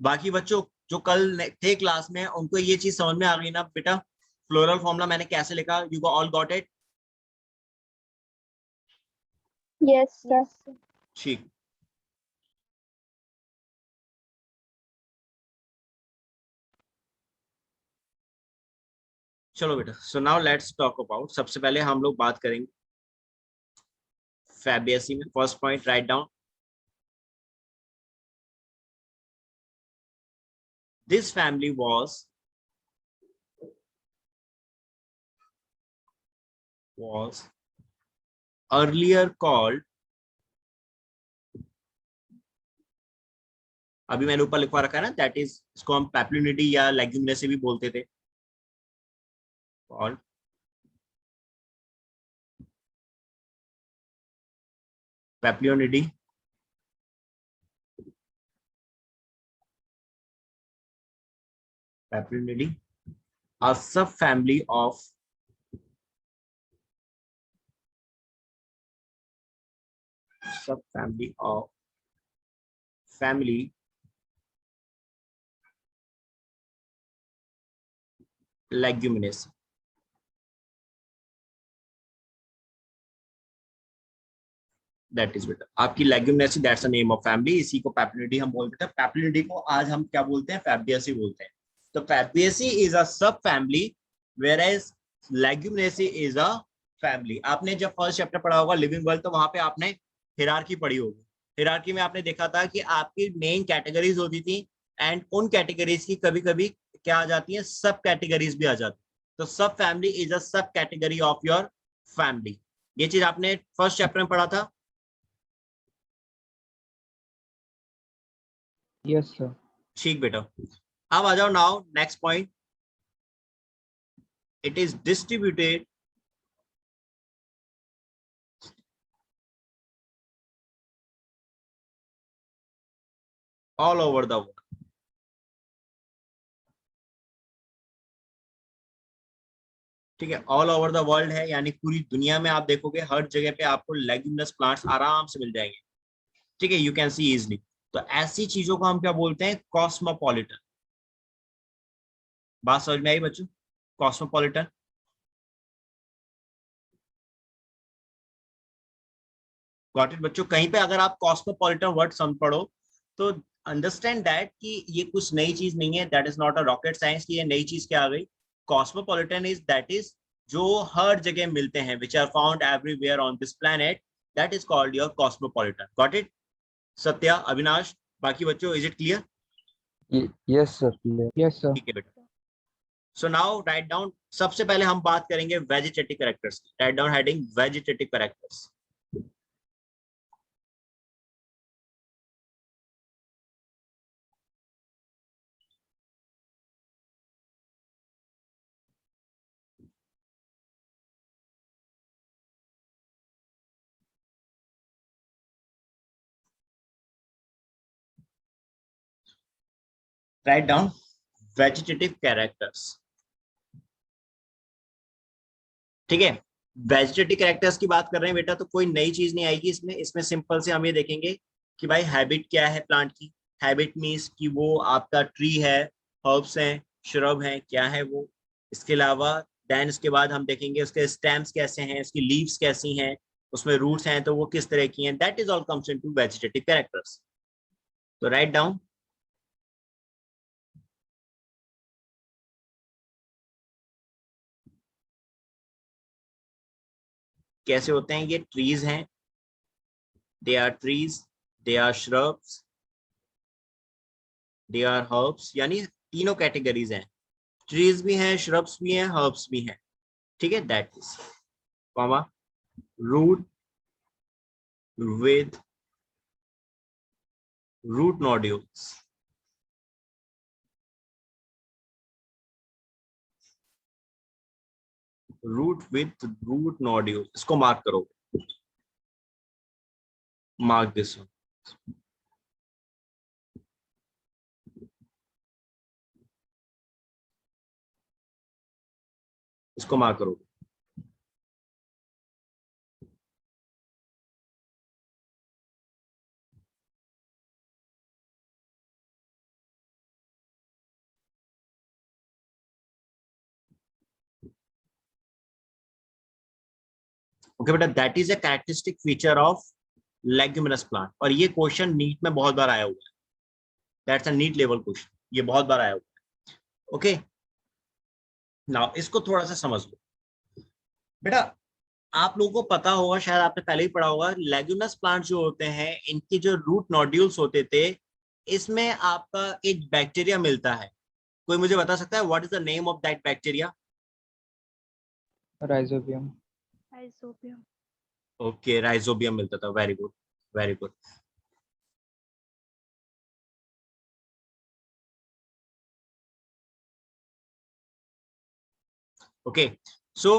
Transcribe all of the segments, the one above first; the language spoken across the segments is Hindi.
बाकी बच्चों जो कल थे क्लास में उनको ये चीज समझ में आ गई ना बेटा? फ्लोरल फॉर्मूला मैंने कैसे लिखा, you all got it? Yes sir. ठीक। चलो बेटा, so now let's talk about, सबसे पहले हम लोग बात करेंगे फैबियसी में। First point write down, this family was earlier called, अभी मैंने ऊपर लिखवा रखा है ना, दैट इज, इसको हम पैप्लिनिडी या लेग्यूमिनेसी भी बोलते थे, called Papilionoideae, Papilionoideae, a subfamily of family leguminous। That is बेटा आपकी Leguminosae, that's the name of family, इसी को पैप्लियोनिडी हम बोलते हैं। पैप्लियोनिडी को आज हम क्या बोलते हैं? फैबियसी बोलते हैं। तो फैबियसी is a subfamily, whereas Leguminosae is a family. आपने जब फर्स्ट चैप्टर पढ़ा होगा लिविंग वर्ल्ड, तो वहां पे आपने हिरार्की पढ़ी होगी। हिरार्की में आपने देखा था कि आपकी मेन कैटेगरीज होती थी, एंड उन कैटेगरीज की कभी कभी क्या आ जाती है, सब कैटेगरीज भी आ जाती है। तो सब फैमिली इज अ सब कैटेगरी ऑफ योर फैमिली। ये चीज आपने फर्स्ट चैप्टर में पढ़ा था। Yes sir. ठीक बेटा, अब आ जाओ now next point, it is distributed all over the world. ठीक है, ऑल ओवर द वर्ल्ड है, यानी पूरी दुनिया में आप देखोगे हर जगह पे आपको लेग्यूमिनस प्लांट्स आराम से मिल जाएंगे। ठीक है, यू कैन सी इजिली। तो ऐसी चीजों को हम क्या बोलते हैं? कॉस्मोपॉलिटन। बात समझ में आई बच्चों? कॉस्मोपॉलिटन। गॉट इट बच्चों? कहीं पे अगर आप कॉस्मोपॉलिटन वर्ड समझ पढ़ो तो अंडरस्टैंड दैट कि ये कुछ नई चीज नहीं है, that is not a rocket science की ये नई चीज क्या आ गई। कॉस्मोपॉलिटन इज दैट इज जो हर जगह मिलते हैं, which are found everywhere on this planet, that is called your cosmopolitan. Got it Satya, Avinash, बाकी बच्चों, is it clear? Yes sir. Yes sir. ठीक है बेटा, सो नाउ राइट डाउन, सबसे पहले हम बात करेंगे वेजिटेटिव कैरेक्टर्स की। Write down heading vegetative characters. Write down vegetative characters. ठीक है, वेजिटेटिव कैरेक्टर्स की बात कर रहे हैं बेटा, तो कोई नई चीज नहीं आएगी इसमें। इसमें सिंपल से हम ये देखेंगे कि भाई हैबिट क्या है प्लांट की। हैबिट मीन्स कि वो आपका ट्री है, हर्ब्स हैं, श्रब हैं, क्या है वो। इसके अलावा देन इसके बाद हम देखेंगे उसके स्टेम्स कैसे हैं, उसकी लीव्स कैसी हैं, उसमें रूट्स हैं तो वो किस तरह की हैं। That is all comes into vegetative characters. तो राइट डाउन, कैसे होते हैं ये? ट्रीज हैं, they are trees, they are shrubs, they are herbs, यानी तीनों कैटेगरीज हैं। ट्रीज भी हैं, श्रब्स भी हैं, हर्ब्स भी हैं। ठीक है, that is comma root with root nodules. Root with root nodule, इसको मार्क करो, मार्क दिस, इसको मार्क करो। ओके बेटा, that is a characteristic feature of leguminous plant, और ये क्वेश्चन नीट में बहुत बार आया हुआ है, that's a NEET level question, ये बहुत बार आया हुआ है। ओके, नाउ इसको थोड़ा सा समझ लो बेटा। आप लोगों को पता होगा, शायद आपने पहले ही पढ़ा होगा, लेग्यूमिनस प्लांट जो होते हैं इनकी जो रूट नोड्यूल्स होते थे, इसमें आपका एक बैक्टीरिया मिलता है। कोई मुझे बता सकता है what is the name of that bacteria? Rhizobium. Rhizobium. Okay, rhizobium मिलता था, very good, very good. Okay, so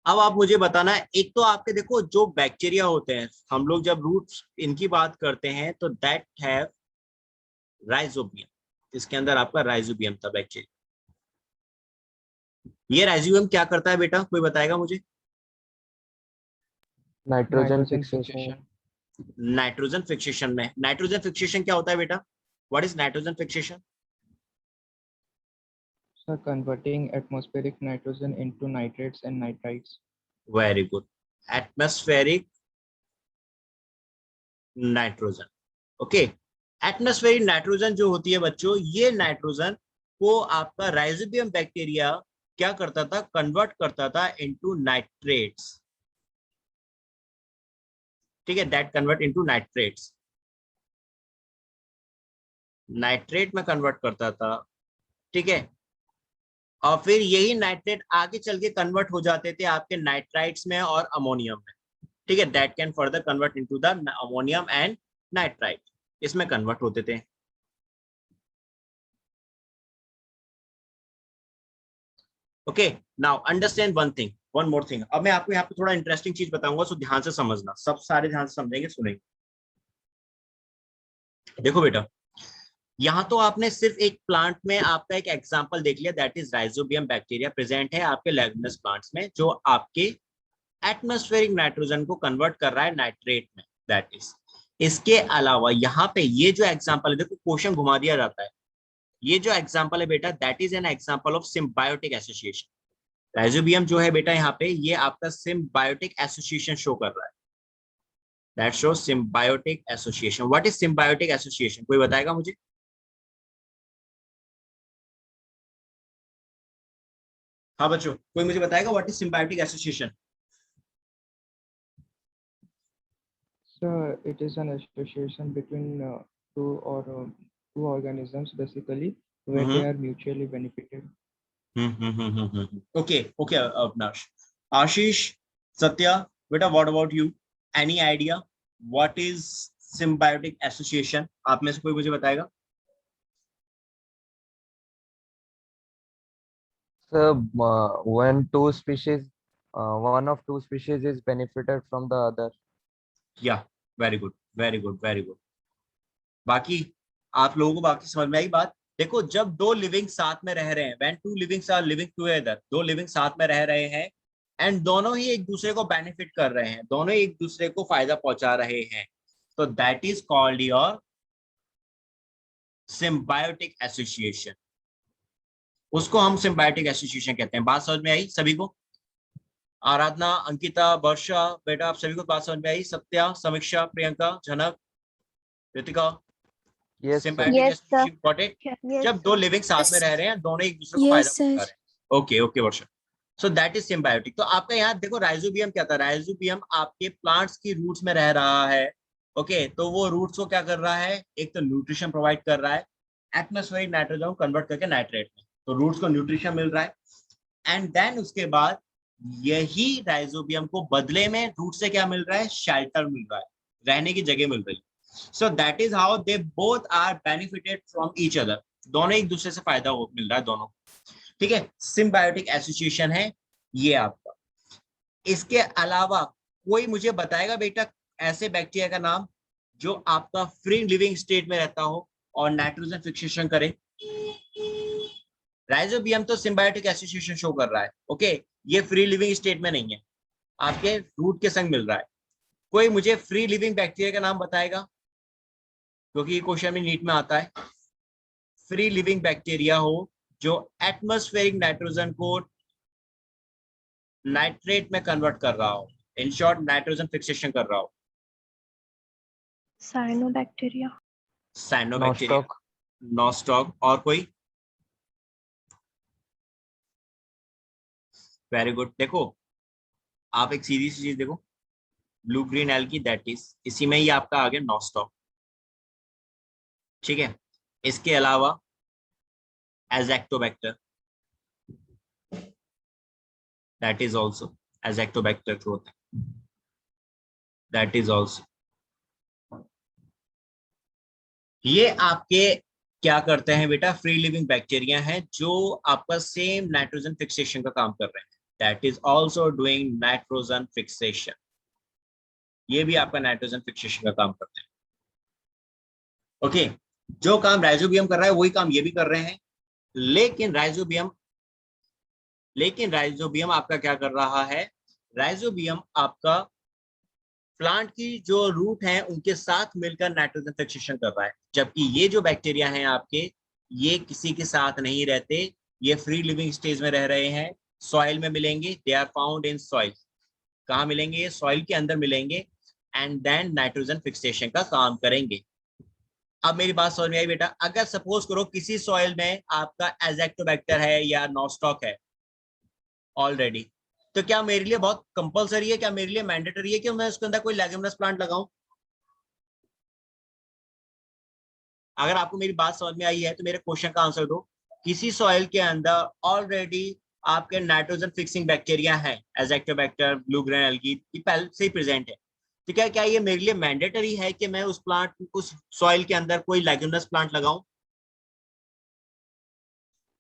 अब आप मुझे बताना है, एक तो आपके देखो जो बैक्टीरिया होते हैं, हम लोग जब रूट्स इनकी बात करते हैं तो दैट हैव राइजोबियम, इसके अंदर आपका राइजोबियम था बैक्टीरिया। ये राइजोबियम क्या करता है बेटा, कोई बताएगा मुझे? Nitrogen fixation. नाइट्रोजन फिक्सेशन में, नाइट्रोजन फिक्सेशन क्या होता है बेटा? What is nitrogen fixation? So converting atmospheric nitrogen into nitrates and nitrites. Very good, atmospheric nitrogen. Okay, atmospheric nitrogen जो होती है बच्चों, ये नाइट्रोजन को आपका राइजोबियम बैक्टीरिया क्या करता था, कन्वर्ट करता था इनटू नाइट्रेट्स। ठीक है, that convert into nitrates, nitrate में कन्वर्ट करता था। ठीक है, और फिर यही नाइट्रेट आगे चल के कन्वर्ट हो जाते थे आपके नाइट्राइट्स में और अमोनियम में। ठीक है, that can further convert into the ammonium and nitrite, इसमें कन्वर्ट होते थे। Okay, now understand one thing, one more thing. अब मैं आपको यहाँ पे थोड़ा इंटरेस्टिंग चीज बताऊंगा, सो ध्यान से समझना, सब सारे ध्यान से समझेंगे, सुनेंगे। देखो बेटा, यहाँ तो आपने सिर्फ एक प्लांट में आपका एक एग्जांपल देख लिया, that is rhizobium bacteria present है आपके लेग्यूमिनस प्लांट्स में, जो आपके एटमॉस्फेरिक नाइट्रोजन को कन्वर्ट कर रहा है नाइट्रेट में, दैट इज। इसके अलावा यहाँ पे ये जो एग्जांपल है, देखो क्वेश्चन घुमा दिया जाता है, ये जो एग्जांपल है बेटा, that is an example of symbiotic association. Rhizobium जो है बेटा यहाँ पे, ये आपका सिम्बायोटिक एसोसिएशन शो कर रहा है, that show symbiotic association. What is symbiotic association, कोई बताएगा मुझे? हाँ बच्चों, कोई मुझे बताएगा what is symbiotic association? So it is an association between two organisms basically where they are mutually benefited. Okay okay, Avinash, Ashish, Satya, बेटा what about you? Any idea what is symbiotic association? आप में से कोई मुझे बताएगा? So when one of two species is benefited from the other. या, very good, very good, very good. बाकी आप लोगों को बाकी समझ में आई बात? देखो, जब दो लिविंग साथ में रह रहे हैं, when two livings are living together, दो लिविंग साथ में रह रहे हैं एंड दोनों ही एक दूसरे को बेनिफिट कर रहे हैं, दोनों ही एक दूसरे को फायदा पहुंचा रहे हैं, तो that is called your symbiotic association. उसको हम सिम्बायोटिक एसोसिएशन कहते हैं। बात समझ में आई सभी को? आराधना, अंकिता, वर्षा, बेटा आप सभी को बात समझ में आई? सत्या, समीक्षा, प्रियंका, झनक, Ritika? Yes, sir. Symbiotic Yes, sir. Association got it? Yes, जब दो लिविंग साथ में रह रहे हैं, दोनों एक दूसरे को फायदा पहुंचा रहे हैं। Okay okay Varsha, so that is symbiotic. तो आपका यहाँ देखो, राइजोबियम क्या था, राइजोबियम आपके प्लांट्स की रूट्स में रह रहा है। ओके, तो वो रूट्स को क्या कर रहा है, एक तो न्यूट्रिशन प्रोवाइड कर रहा है, एटमॉस्फेरिक नाइट्रोजन को कन्वर्ट करके नाइट्रेट में, तो रूट्स को न्यूट्रिशन मिल रहा है, एंड देन उसके बाद यही राइजोबियम को बदले में रूट से क्या मिल रहा है, शेल्टर मिल रहा है, रहने की जगह मिल रही है। So that is how they both are benefited from each other, दोनों एक दूसरे से फायदा मिल रहा है दोनों। ठीक है, सिम्बायोटिक एसोसिएशन है ये आपका। इसके अलावा कोई मुझे बताएगा बेटा ऐसे बैक्टीरिया का नाम जो आपका फ्री लिविंग स्टेट में रहता हो और नाइट्रोजन फिक्सेशन करे? राइजोबियम तो सिम्बायोटिक एसोसिएशन शो कर रहा है, ओके, ये फ्री लिविंग स्टेट में नहीं है, आपके रूट के संग मिल रहा है। कोई मुझे फ्री लिविंग बैक्टीरिया का नाम बताएगा, क्योंकि ये क्वेश्चन में नीट में आता है। फ्री लिविंग बैक्टीरिया हो जो एटमॉस्फेरिक नाइट्रोजन को नाइट्रेट में कन्वर्ट कर रहा हूँ, इन शॉर्ट नाइट्रोजन फिक्सेशन कर रहा हूँ। साइनोबैक्टीरिया। Cyanobacteria, nostoc. और कोई? Very good. देखो आप एक सीधी सी चीज देखो, blue green algae, that is इसी में ही आपका आ गया नॉस्टॉक। ठीक है, इसके अलावा एजेक्टोबैक्टर, दैट इज ऑल्सो एजेक्टोबैक्टर जो होता है, दैट इज ऑल्सो। ये आपके क्या करते हैं बेटा, फ्री लिविंग बैक्टीरिया हैं जो आपका सेम नाइट्रोजन फिक्सेशन का काम कर रहे हैं, that is also doing nitrogen fixation. ये भी आपका नाइट्रोजन फिक्सेशन का काम करते हैं। ओके, जो काम राइजोबियम कर रहा है वही काम ये भी कर रहे हैं, लेकिन राइजोबियम आपका क्या कर रहा है, राइजोबियम आपका प्लांट की जो रूट है उनके साथ मिलकर नाइट्रोजन फिक्सेशन कर रहा है, जबकि ये जो बैक्टीरिया हैं आपके, ये किसी के साथ नहीं रहते, ये फ्री लिविंग स्टेज में रह रहे हैं, सॉइल में मिलेंगे, they are found in soil. कहाँ मिलेंगे? ये सॉइल के अंदर मिलेंगे एंड देन नाइट्रोजन फिक्सेशन का काम करेंगे। अब मेरी बात समझ में आई बेटा? अगर सपोज करो किसी सॉइल में आपका एजेक्टोबैक्टर है या नॉस्टॉक है ऑलरेडी, तो क्या मेरे लिए बहुत कंपलसरी है, क्या मेरे लिए मैंडेटरी है कि मैं उसके अंदर कोई लेग्यूमिनस प्लांट लगाऊं? अगर आपको मेरी बात समझ में आई है तो मेरे क्वेश्चन का आंसर दो। किसी सॉइल के अंदर ऑलरेडी आपके नाइट्रोजन फिक्सिंग बैक्टीरिया है, एजेक्टोबैक्टर, ब्लू ग्रेन एल्गी, ये पहले से ही प्रेजेंट है, तो क्या क्या ये मेरे लिए मैंडेटरी है कि मैं उस सॉइल के अंदर कोई लेग्यूमिनस प्लांट लगाऊं?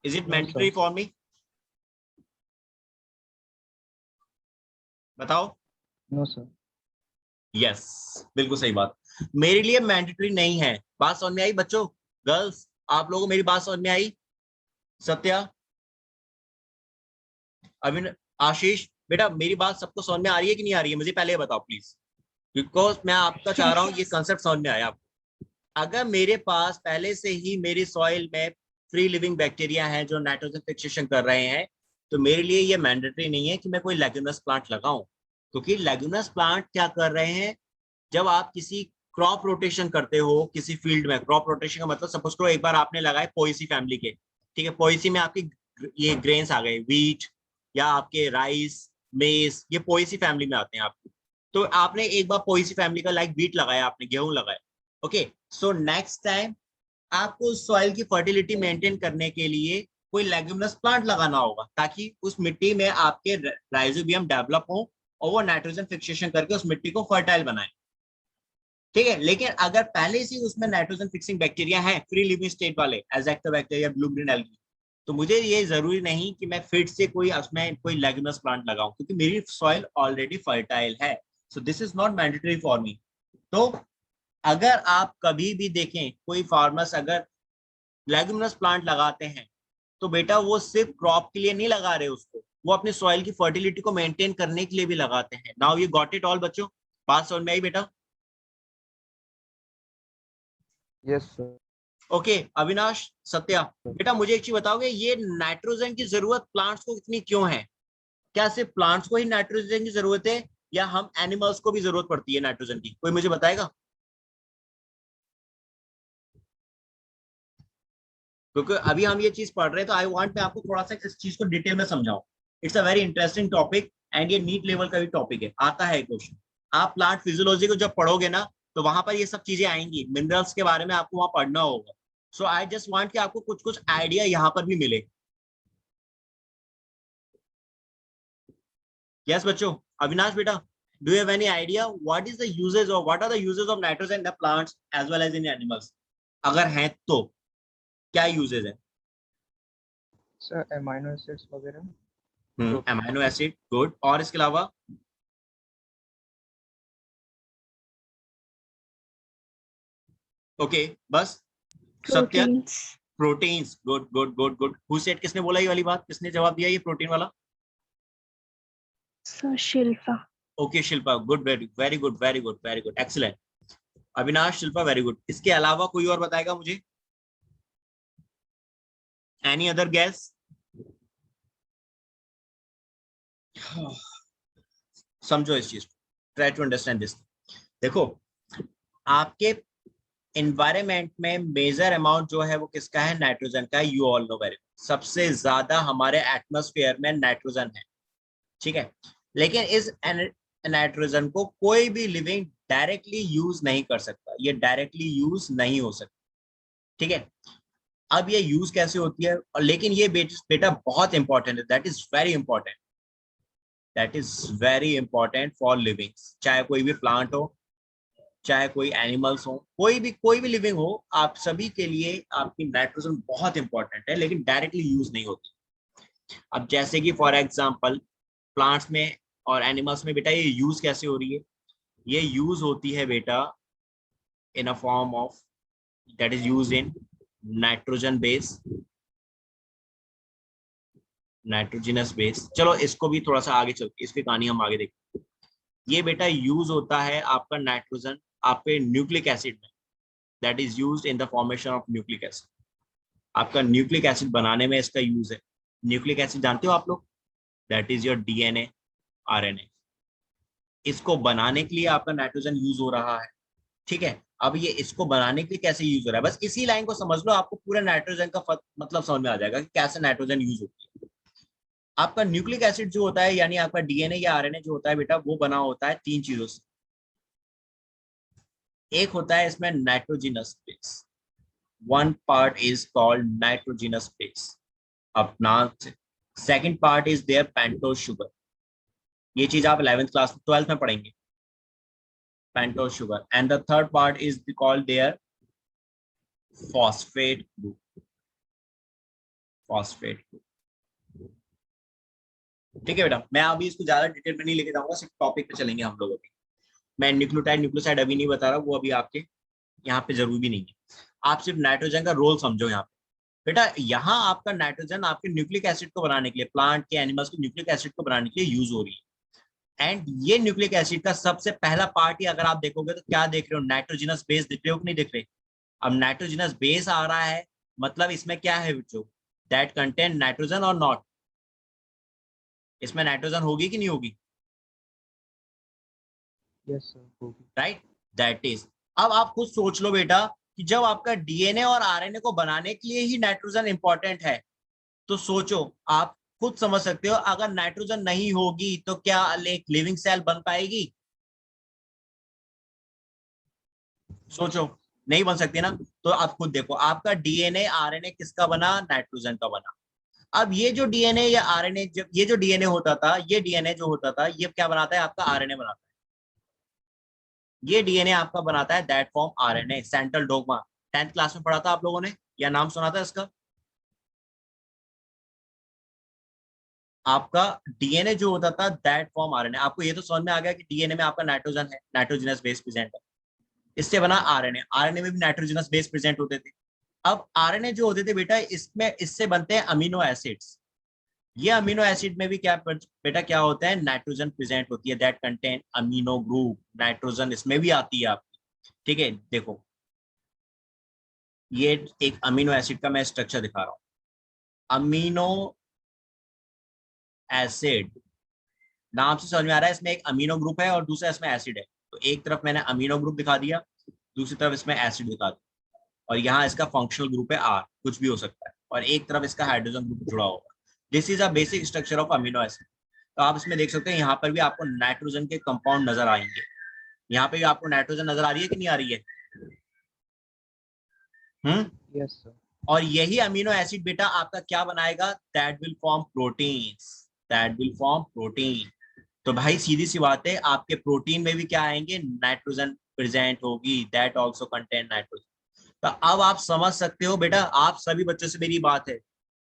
Is it mandatory for me? बताओ। No sir. यस, बिल्कुल सही बात, मेरे लिए मैंडेटरी नहीं है। बात समझ में आई बच्चों? गर्ल्स, आप लोगों को मेरी बात समझ में आई? सत्या, अभी, आशीष, बेटा मेरी बात सबको समझ में आ रही है कि नहीं आ रही है? मुझे पहले बताओ प्लीज, बिकॉज मैं आपका चाह रहा हूँ ये कंसेप्ट समझ में आया आपको। अगर मेरे पास पहले से ही मेरी सॉइल में फ्री लिविंग बैक्टीरिया है जो नाइट्रोजन फिक्सेशन कर रहे हैं, तो मेरे लिए ये मैंडेटरी नहीं है कि मैं कोई लेग्यूमिनस प्लांट लगाऊं, क्योंकि लेग्यूमिनस प्लांट क्या कर रहे हैं, जब आप किसी क्रॉप रोटेशन करते हो किसी फील्ड में, क्रॉप रोटेशन का मतलब सपोज करो एक बार आपने लगाए पोएसी फैमिली के, ठीक है, पोएसी में आपकी ये ग्रेन्स आ गए, वीट या आपके राइस, मेज, ये पोएसी फैमिली में आते हैं आपके। तो आपने एक बार पोएसी फैमिली का लाइक वीट लगाया, आपने गेहूं लगाया, ओके, सो नेक्स्ट टाइम आपको सॉइल की फर्टिलिटी मेंटेन करने के लिए कोई लेग्यूमिनस प्लांट लगाना होगा, ताकि उस मिट्टी में आपके राइजोबियम डेवलप हो और वो नाइट्रोजन फिक्सेशन करके उस मिट्टी को फर्टाइल बनाए। ठीक है, लेकिन अगर पहले से उसमें नाइट्रोजन फिक्सिंग बैक्टीरिया है, फ्री लिविंग स्टेट वाले, एजेक्टोबैक्टीरिया, ब्लू ग्रीन एल्गी, तो मुझे ये जरूरी नहीं कि मैं फिर से कोई उसमें कोई लेग्यूमिनस प्लांट लगाऊं, क्योंकि मेरी सॉइल ऑलरेडी फर्टाइल है। So this is not mandatory for मी। तो अगर आप कभी भी देखें कोई फार्मर्स अगर लेग्यूमिनस प्लांट लगाते हैं, तो बेटा वो सिर्फ क्रॉप के लिए नहीं लगा रहे उसको, वो अपनी सॉइल की फर्टिलिटी को मेंटेन करने के लिए भी लगाते हैं। Now you got it all बच्चों? बात समझ में आई बेटा? Yes sir. Okay, Avinash, Satya, बेटा मुझे एक चीज बताओगे, ये नाइट्रोजन की जरूरत प्लांट्स को इतनी क्यों है? क्या सिर्फ प्लांट्स को ही नाइट्रोजन की जरूरत है, या हम एनिमल्स को भी जरूरत पड़ती है नाइट्रोजन की? कोई मुझे बताएगा? क्योंकि अभी हम ये चीज पढ़ रहे हैं, तो आई वांट मैं आपको थोड़ा सा इस चीज को डिटेल में समझाऊं। It's a very interesting topic and ये नीट लेवल का भी टॉपिक है, आता है क्वेश्चन। आप प्लांट फिजियोलॉजी को जब पढ़ोगे ना, तो वहां पर ये सब चीजें आएंगी, मिनरल्स के बारे में आपको वहां पढ़ना होगा। सो आई जस्ट वांट कि आपको कुछ कुछ आइडिया यहाँ पर भी मिले। यस बच्चों, अविनाश बेटा, do you have any idea what is the uses or what are the uses of nitrogen in plants as well as in animals? अगर हैं तो क्या यूजेस है? सर एमाइनो एसिड्स वगैरह। अमीनो एसिड, गुड, और इसके अलावा? ओके, बस? Satya? Proteins. Proteins, good good good good. Who said, किसने बोला ये वाली बात, किसने जवाब दिया ये प्रोटीन वाला? Sir Shilpa. Okay Shilpa, good, very very good, very good, very good, excellent. Avinash, Shilpa, very good. इसके अलावा कोई और बताएगा मुझे? Any other gas? समझो इस चीज को, ट्राई टू अंडरस्टैंड दिस। देखो, आपके एनवायरमेंट में मेजर अमाउंट जो है वो किसका है, नाइट्रोजन का है। यू ऑल नो वेरी, सबसे ज्यादा हमारे एटमॉस्फेयर में नाइट्रोजन है, ठीक है। लेकिन इस नाइट्रोजन को कोई भी लिविंग डायरेक्टली यूज नहीं कर सकता, ये डायरेक्टली यूज नहीं हो सकता, ठीक है। अब ये यूज कैसे होती है, और लेकिन ये बेटा बहुत इंपॉर्टेंट है, that is very important, that is very important for living, चाहे कोई भी प्लांट हो, चाहे कोई एनिमल्स हो, कोई भी लिविंग हो, आप सभी के लिए आपकी नाइट्रोजन बहुत इंपॉर्टेंट है, लेकिन डायरेक्टली यूज नहीं होती। अब जैसे कि फॉर एग्जांपल प्लांट्स में और एनिमल्स में बेटा ये यूज कैसे हो रही है, ये यूज होती है बेटा in a form of, that is use in nitrogen base, nitrogenous base. चलो इसको भी थोड़ा सा आगे चलते, इसकी कहानी हम आगे देखते हैं। ये बेटा यूज होता है आपका नाइट्रोजन आपके न्यूक्लिक एसिड में, that is used in the formation of nucleic acid. आपका न्यूक्लिक एसिड बनाने में इसका यूज है। न्यूक्लिक एसिड जानते हो आप लोग, that is your DNA, RNA. इसको बनाने के लिए आपका नाइट्रोजन यूज हो रहा है, ठीक है। अब ये इसको बनाने के लिए कैसे यूज हो रहा है, बस इसी लाइन को समझ लो, आपको पूरा नाइट्रोजन का मतलब समझ में आ जाएगा कि कैसे नाइट्रोजन यूज होती है। आपका न्यूक्लिक एसिड जो होता है, यानी आपका डीएनए या आरएनए जो होता है बेटा, वो बना होता है तीन चीजों से। एक होता है इसमें nitrogenous base, one part is called nitrogenous base, अपना। Second part is there pentose sugar, ये चीज आप 11th क्लास 12th में पढ़ेंगे, pentose sugar. And the third part is called there phosphate group, phosphate group, ठीक है बेटा। मैं अभी इसको ज्यादा डिटेल में नहीं लेके जाऊंगा, सिर्फ टॉपिक पे चलेंगे हम लोग अभी। मैं न्यूक्लियोटाइड अभी नहीं बता रहा, वो अभी आपके यहाँ पे जरूरी भी नहीं है। आप सिर्फ नाइट्रोजन का रोल समझो यहाँ पे बेटा। यहाँ आपका नाइट्रोजन आपके न्यूक्लिक एसिड को बनाने के लिए, प्लांट के एनिमल्स के न्यूक्लिक एसिड को बनाने के लिए यूज हो रही है। एंड ये न्यूक्लिक एसिड का सबसे पहला पार्ट ही अगर आप देखोगे तो क्या देख रहे हो, नाइट्रोजिनस बेस दिख रहे हो कि नहीं दिख रहे। अब नाइट्रोजिनस बेस आ रहा है, मतलब इसमें क्या है बच्चों, दैट कंटेन नाइट्रोजन और नॉट, इसमें नाइट्रोजन होगी कि नहीं होगी, Yes, sir. होगी। Right, that is. अब आप खुद सोच लो बेटा कि जब आपका डीएनए और आरएनए को बनाने के लिए ही नाइट्रोजन इंपॉर्टेंट है, तो सोचो, आप खुद समझ सकते हो, अगर नाइट्रोजन नहीं होगी तो क्या एक लिविंग सेल बन पाएगी, सोचो, नहीं बन सकती ना। तो आप खुद देखो, आपका डीएनए आरएनए किसका बना, नाइट्रोजन का बना। अब ये जो डीएनए या आरएनए, जब ये जो डीएनए होता था, ये डीएनए जो होता था, ये क्या बनाता है, आपका आरएनए बनाता है। ये डीएनए आपका बनाता है that form RNA, central dogma, 10th class में पढ़ा था आप लोगों ने, या नाम सुना था इसका। आपका डीएनए जो होता था दैट फॉर्म आरएनए, आपको ये तो समझ में आ गया कि डीएनए में आपका नाइट्रोजन है, नाइट्रोजनस बेस प्रेजेंट है, इससे बना आरएनए, आरएनए में भी नाइट्रोजनस बेस प्रेजेंट होते थे। अब आरएनए जो होते थे बेटा, इसमें इससे बनते हैं अमीनो एसिड्स। ये अमीनो एसिड में भी क्या बेटा क्या होता है, नाइट्रोजन प्रेजेंट होती है, that contain amino group, nitrogen इसमें भी आती है आपकी, ठीक है। देखो, ये एक अमीनो एसिड का मैं स्ट्रक्चर दिखा रहा हूं। अमीनो एसिड, नाम से समझ में आ रहा है, इसमें एक अमीनो ग्रुप है और दूसरा इसमें एसिड है। तो एक तरफ मैंने अमीनो ग्रुप दिखा दिया, दूसरी तरफ इसमें एसिड दिखा दिया, और यहाँ इसका फंक्शनल ग्रुप है आर, कुछ भी हो सकता है, और एक तरफ इसका हाइड्रोजन ग्रुप जुड़ा होगा। This is a basic structure of amino acid. तो आप इसमें देख सकते हैं, यहाँ पर भी आपको नाइट्रोजन के कंपाउंड नजर आएंगे। यहाँ पे भी आपको नाइट्रोजन नजर आ रही है कि नहीं आ रही है, Yes, sir. और यही अमीनो एसिड बेटा आपका क्या बनाएगा, that will form proteins, that will form protein. तो भाई सीधी सी बात है, आपके प्रोटीन में भी क्या आएंगे, नाइट्रोजन प्रेजेंट होगी, दैट आल्सो कंटेन नाइट्रोजन। तो अब आप समझ सकते हो बेटा, आप सभी बच्चों से मेरी बात है,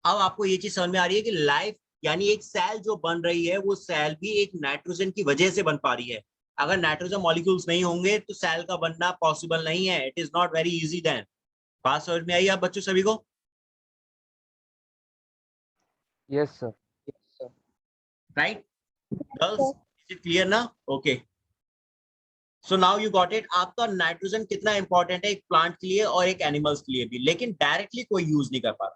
अब आपको ये चीज समझ में आ रही है कि लाइफ, यानी एक सेल जो बन रही है, वो सेल भी एक नाइट्रोजन की वजह से बन पा रही है। अगर नाइट्रोजन मॉलिक्यूल्स नहीं होंगे तो सेल का बनना पॉसिबल नहीं है, it is not very easy then. बात समझ में आई आप बच्चों सभी को, Yes, sir. Yes, sir. Right girls, is it clear ना, okay. So now you got it. आपका नाइट्रोजन कितना इंपॉर्टेंट है एक प्लांट के लिए और एक एनिमल्स के लिए भी, लेकिन डायरेक्टली कोई यूज नहीं कर पा रहा।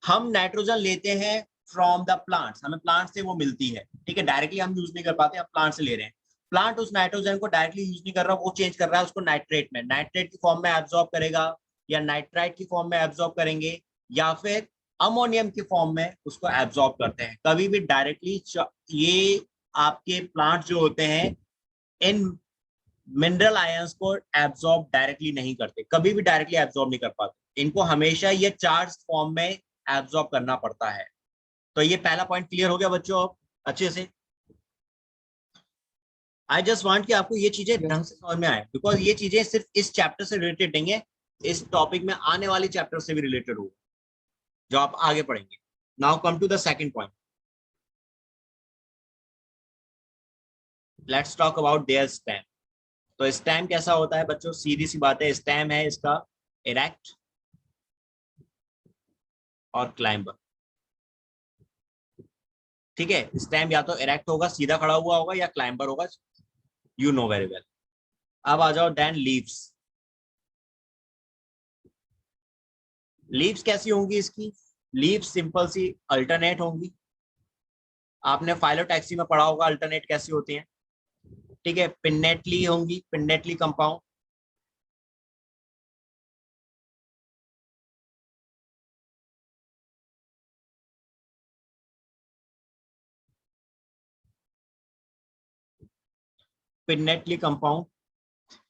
हम नाइट्रोजन लेते हैं फ्रॉम द प्लांट्स, हमें प्लांट से वो मिलती है, ठीक है, डायरेक्टली हम यूज नहीं कर पाते, हम प्लांट से ले रहे हैं। प्लांट उस नाइट्रोजन को डायरेक्टली यूज नहीं कर रहा, वो चेंज कर रहा है उसको नाइट्रेट में, नाइट्रेट की फॉर्म में एब्जॉर्ब करेगा, या नाइट्राइट की फॉर्म में एब्जॉर्ब करेंगे, या फिर अमोनियम की फॉर्म में उसको एब्जॉर्ब करते हैं। कभी भी डायरेक्टली ये आपके प्लांट जो होते हैं इन मिनरल आयंस को एब्जॉर्ब डायरेक्टली नहीं करते, कभी भी डायरेक्टली एब्जॉर्ब नहीं कर पाते, इनको हमेशा ये चार्ज फॉर्म में एब्जॉर्ब करना पड़ता है। तो ये पहला पॉइंट क्लियर हो गया बच्चों अच्छे से। आई जस्ट वांट कि आपको ये चीजें Yes. ढंग से समझ में आए, बिकॉज ये चीजें सिर्फ इस चैप्टर से रिलेटेड नहीं है, इस टॉपिक में आने वाले चैप्टर से भी रिलेटेड होगा जो आप आगे पढ़ेंगे। Now come to the second point, let's talk about their stem. तो स्टेम कैसा होता है बच्चों, सीधी सी बात है, स्टेम है इसका इरेक्ट और क्लाइंबर, ठीक है। स्टेम या तो इरेक्ट होगा, सीधा खड़ा हुआ होगा, या क्लाइंबर होगा, यू नो वेरी वेल। अब आ जाओ देन लीव्स। लीव्स कैसी होंगी इसकी, लीव्स सिंपल सी अल्टरनेट होंगी, आपने फाइलोटैक्सी में पढ़ा होगा अल्टरनेट कैसी होती हैं, ठीक है। पिन्नेटली होंगी, पिन्नेटली कंपाउंड, पिन्नेटली कंपाउंड,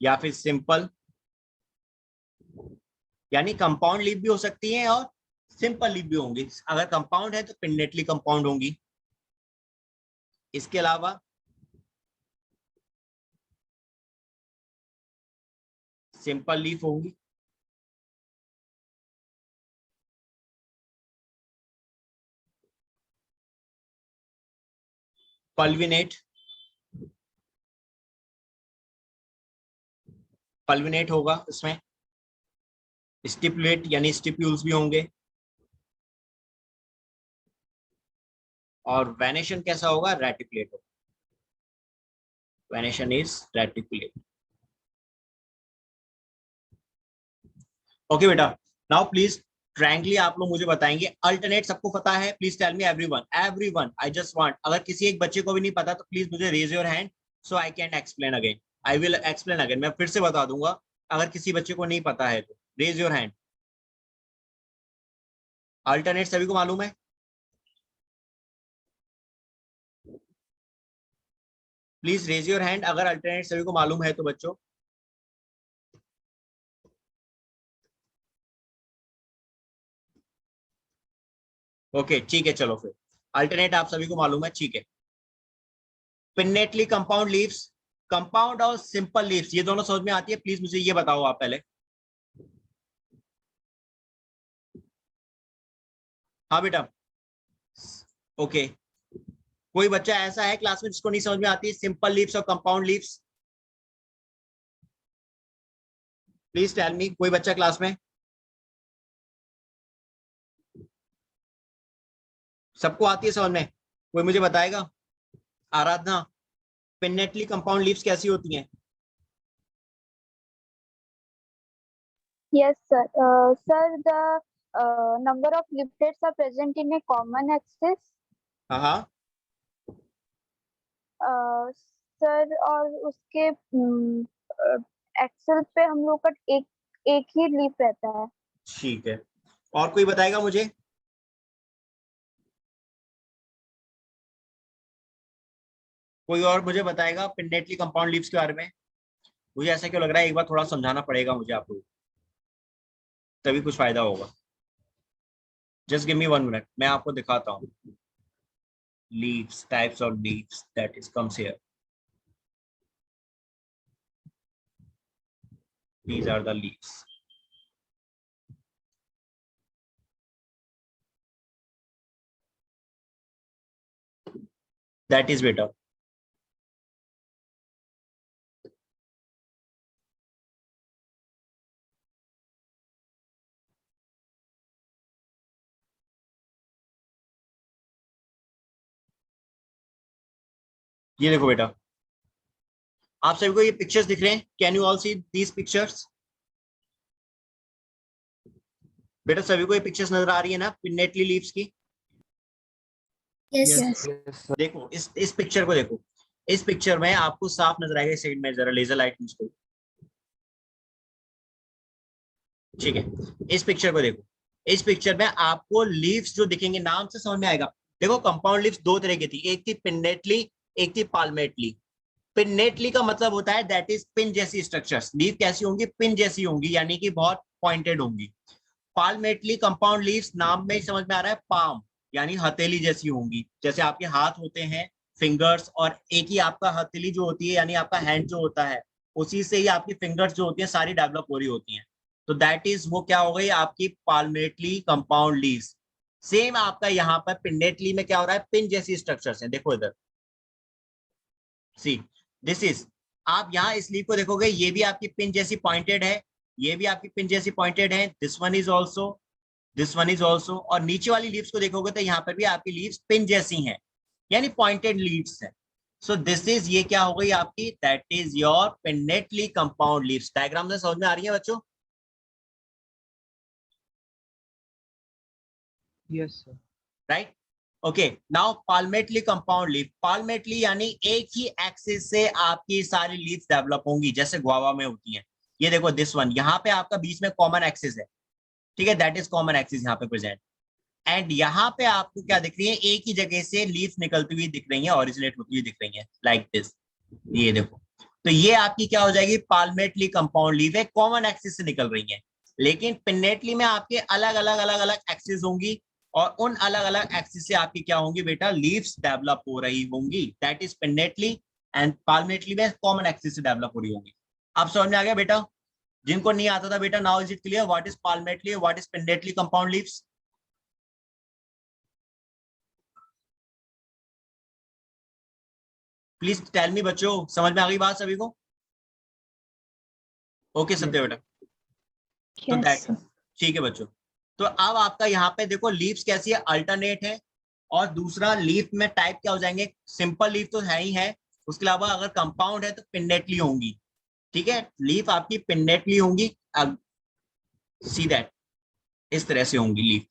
या फिर सिंपल, यानी कंपाउंड लीफ भी हो सकती है और सिंपल लीफ भी होंगी। अगर कंपाउंड है तो पिन्नेटली कंपाउंड होंगी। इसके अलावा सिंपल लीफ होंगी, पल्विनेट, पल्विनेट होगा इसमें, स्टिपुलेट यानी स्टिप्यूल्स भी होंगे, और वेनेशन कैसा होगा, रेटिकुलेट होगा, वेनेशन इज रेटिकुलेट। ओके बेटा, नाउ प्लीज फ्रैंकली आप लोग मुझे बताएंगे अल्टरनेट सबको पता है, please tell me everyone, everyone I just want, अगर किसी एक बच्चे को भी नहीं पता तो प्लीज मुझे raise your hand so I can explain again, I will explain again, मैं फिर से बता दूंगा, अगर किसी बच्चे को नहीं पता है तो रेज योर हैंड। अल्टरनेट सभी को मालूम है, प्लीज रेज योर हैंड अगर अल्टरनेट सभी को मालूम है तो बच्चों। ओके ठीक है, चलो फिर अल्टरनेट आप सभी को मालूम है, ठीक है। पिन्नेटली कंपाउंड लीव्स, कंपाउंड और सिंपल लीव्स ये दोनों समझ में आती है, प्लीज मुझे ये बताओ आप पहले। हाँ बेटा, ओके, कोई बच्चा ऐसा है क्लास में जिसको नहीं समझ में आती सिंपल लीव्स और compound leaves, please tell me, कोई बच्चा क्लास में, सबको आती है समझ में, कोई मुझे बताएगा। आराधना, पिन्नेटली कंपाउंड लीव्स कैसी होती हैं? Yes, sir. Sir, the number of leaflets are present in a common axis. हाँ हाँ, सर, और उसके एक्सेल पे हम लोग का एक एक ही लीफ रहता है। ठीक है, और कोई बताएगा मुझे? कोई और मुझे बताएगा पिन्नेटली कंपाउंड लीव्स के बारे में? मुझे ऐसा क्यों लग रहा है एक बार थोड़ा समझाना पड़ेगा मुझे आपको, तभी कुछ फायदा होगा। जस्ट गिव मी 1 मिनट, मैं आपको दिखाता हूँ। Leaves, types of leaves, that is comes here, these are the leaves. That is better. ये देखो बेटा, आप सभी को ये पिक्चर्स दिख रहे हैं, can you all see these pictures? बेटा सभी को ये पिक्चर्स नजर आ रही है ना पिन्नेटली लीव्स की? Yes. Yes, sir. देखो इस पिक्चर को देखो, इस पिक्चर में आपको साफ नजर आएगा, सेकंड में जरा लेजर लाइट यूज करो, ठीक है। इस पिक्चर को देखो, इस पिक्चर में आपको लीव्स जो दिखेंगे, नाम से समझ में आएगा। देखो कंपाउंड लीव्स दो तरह की थी, एक थी पिन्नेटली, एक थी पाल्मेटली। पिन्नेटली का मतलब होता है दैट इज पिन जैसी स्ट्रक्चर्स, लीव कैसी होंगी, पिन जैसी होंगी, यानी कि बहुत पॉइंटेड होंगी। पाल्मेटली कंपाउंड लीव्स नाम में ही समझ में आ रहा है, पाम यानी हथेली जैसी होंगी, जैसे आपके हाथ होते हैं फिंगर्स, और एक ही आपका हथेली जो होती है यानी आपका हैंड जो होता है, उसी से ही आपकी फिंगर्स जो होती है सारी डेवलप हो रही होती हैं। तो दैट इज वो क्या हो गई आपकी पाल्मेटली कंपाउंड लीव्स। सेम आपका यहाँ पर पिन्नेटली में क्या हो रहा है, पिन जैसी स्ट्रक्चर्स हैं, देखो इधर, सी दिस इज, आप यहाँ इस लीव को देखोगे, ये भी आपकी पिन जैसी पॉइंटेड है, ये भी आपकी पिन जैसी पॉइंटेड है, this one is also, this one is also, और नीचे वाली लीव्स को देखोगे तो यहाँ पर भी आपकी लीव्स पिन जैसी हैं, यानी पॉइंटेड लीव्स हैं। सो दिस इज, ये क्या हो गई आपकी, that is your pinnately compound leaves. Diagram से समझ में आ रही है बच्चों? Yes, sir. Right, okay. Now palmately compound leaf, palmately यानी एक ही एक्सिस से आपकी सारी लीव्स डेवलप होंगी, जैसे गुआवा में होती हैं। ये देखो दिस वन, यहाँ पे आपका बीच में कॉमन एक्सिस है, ठीक है, दैट इज कॉमन एक्सिस यहाँ पे प्रेजेंट। एंड यहाँ पे आपको क्या दिख रही है, एक ही जगह से लीफ निकलती हुई दिख रही है, ओरिजिनेट होती हुई दिख रही है, लाइक दिस, ये देखो। तो ये आपकी क्या हो जाएगी, पाल्मेटली कंपाउंड लीफ है, कॉमन एक्सिस से निकल रही है। लेकिन पिन्नेटली में आपके अलग अलग एक्सिस होंगी, और उन अलग अलग एक्सिस से आपकी क्या होंगी बेटा, लीव्स डेवलप हो रही होंगी, दैट इज पिन्नेटली। एंड पाल्मेटली में कॉमन एक्सिस से डेवलप हो रही होंगी। आप समझ में आ गया बेटा? जिनको नहीं आता था बेटा, now is it clear what is palmately, what is pinnately compound leaves? Please tell me बच्चों, समझ में आ गई बात सभी को? ओके सत्य बेटा, तो दैट, ठीक है बच्चों। तो अब आपका यहाँ पे देखो लीव्स कैसी है, अल्टरनेट है, और दूसरा लीफ में टाइप क्या हो जाएंगे, सिंपल लीफ तो है ही है, उसके अलावा अगर कंपाउंड है तो पिन्नेटली होंगी, ठीक है, लीफ आपकी पिन्नेटली होंगी, सी दैट, इस तरह से होंगी लीफ,